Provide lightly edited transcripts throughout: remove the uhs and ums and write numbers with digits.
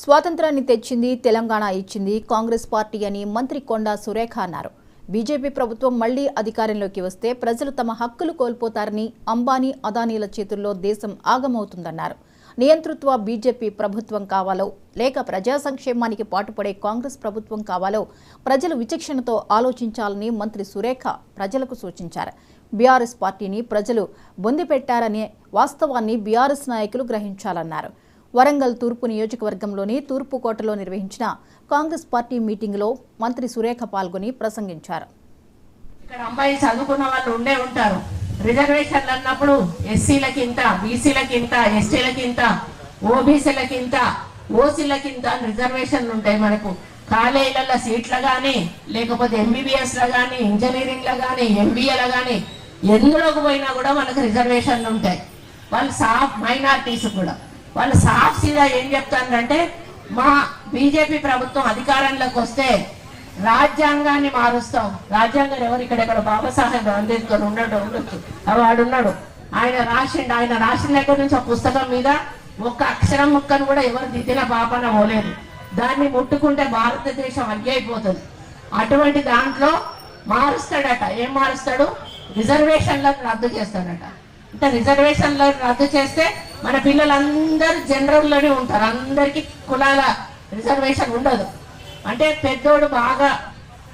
స్వాతంత్రాన్ని తెచ్చింది తెలంగాణ ఇచ్చింది కాంగ్రెస్ పార్టీ అని మంత్రి కొండా సురేఖ అన్నారు. బీజేపీ ప్రభుత్వం మళ్లీ అధికారంలోకి వస్తే ప్రజలు తమ హక్కులు కోల్పోతారని, అంబానీ అదానీల చేతుల్లో దేశం ఆగమవుతుందన్నారు. నియంతృత్వ బీజేపీ ప్రభుత్వం కావాలో లేక ప్రజా సంక్షేమానికి పాటుపడే కాంగ్రెస్ ప్రభుత్వం కావాలో ప్రజలు విచక్షణతో ఆలోచించాలని మంత్రి సురేఖ ప్రజలకు సూచించారు. బీఆర్ఎస్ పార్టీని ప్రజలు బొందిపెట్టారనే వాస్తవాన్ని బీఆర్ఎస్ నాయకులు గ్రహించాలన్నారు. వరంగల్ తూర్పు నియోజకవర్గంలోని తూర్పుకోటలో నిర్వహించిన కాంగ్రెస్ పార్టీ మీటింగ్లో మంత్రి సురేఖ పాల్గొని ప్రసంగించారు. ఇక్కడ అమ్మాయి చదువుకున్న వాళ్ళు ఉండే ఉంటారు. రిజర్వేషన్లు అన్నప్పుడు ఎస్సీలకి ఇంత, బీసీలకి ఇంత, ఎస్టీలకి ఇంత, ఓబీసీలకి ఇంత, ఓసీలకి ఇంత రిజర్వేషన్లు ఉంటాయి. మనకు కాలేజీలలో సీట్ల కానీ, లేకపోతే ఎంబీబీఎస్లో కానీ, ఇంజనీరింగ్లో కానీ, ఎంబీఏలో కానీ ఎందులోకి పోయినా కూడా మనకు రిజర్వేషన్లు ఉంటాయి. వాళ్ళు సాఫ్ మైనారిటీస్ కూడా వాళ్ళు సాఫ్సీగా ఏం చెప్తారంటే, మా బీజేపీ ప్రభుత్వం అధికారంలోకి వస్తే రాజ్యాంగాన్ని మారుస్తాం. రాజ్యాంగం ఎవరు ఇక్కడ బాబాసాహెబ్ అంబేద్కర్ ఉండొచ్చు, వాడున్నాడు. ఆయన రాసిన దగ్గర నుంచి ఒక పుస్తకం మీద ఒక్క అక్షరం ముక్కను కూడా ఎవరు దిద్దిన పాపన పోలేదు. దాన్ని ముట్టుకుంటే భారతదేశం అగ్గైపోతుంది. అటువంటి దాంట్లో మారుస్తాడట. ఏం మారుస్తాడు? రిజర్వేషన్లను రద్దు చేస్తాడట. అంటే రిజర్వేషన్లను రద్దు చేస్తే మన పిల్లలందరూ జనరల్లోనే ఉంటారు. అందరికీ కులాల రిజర్వేషన్ ఉండదు. అంటే పెద్దోడు బాగా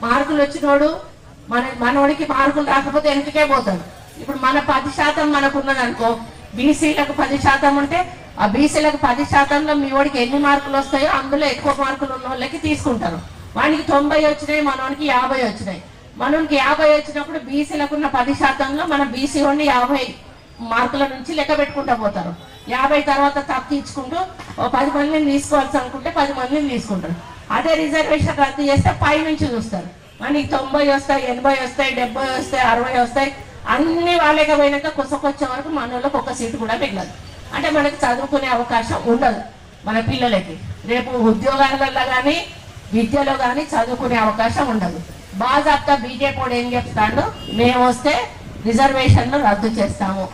మార్కులు వచ్చినోడు మనోడికి మార్కులు రాకపోతే వెనకకే పోతాడు. ఇప్పుడు మన 10% మనకు ఉన్నదనుకో, బీసీలకు 10% ఉంటే ఆ బీసీలకు 10%లో మీ వాడికి ఎన్ని మార్కులు వస్తాయో అందులో ఎక్కువ మార్కులు ఉన్న వాళ్ళకి తీసుకుంటారు. వానికి 90 వచ్చినాయి, మనోనికి 50 వచ్చినాయి. మనోనికి 50 వచ్చినప్పుడు బీసీలకు ఉన్న 10%లో మన బీసీ వాడిని 50 మార్కుల నుంచి లెక్క పెట్టుకుంటూ పోతారు. 50 తర్వాత తప్పించుకుంటూ 10 మందిని తీసుకోవాల్సి అనుకుంటే 10 మందిని తీసుకుంటారు. అదే రిజర్వేషన్ రద్దు చేస్తే పై నుంచి చూస్తారు. మనకి 90 వస్తాయి, 80 వస్తాయి, 70 వస్తాయి, 60 వస్తాయి. అన్ని వాళ్ళకి పోయినాక కుసకొచ్చే వరకు మన వాళ్ళకి ఒక సీటు కూడా మిగలదు. అంటే మనకి చదువుకునే అవకాశం ఉండదు. మన పిల్లలకి రేపు ఉద్యోగాలలో కానీ విద్యలో కానీ చదువుకునే అవకాశం ఉండదు. బాజాప్తా బీజేపీ ఏం చెప్తాడు, మేము వస్తే రిజర్వేషన్లు రద్దు చేస్తాము.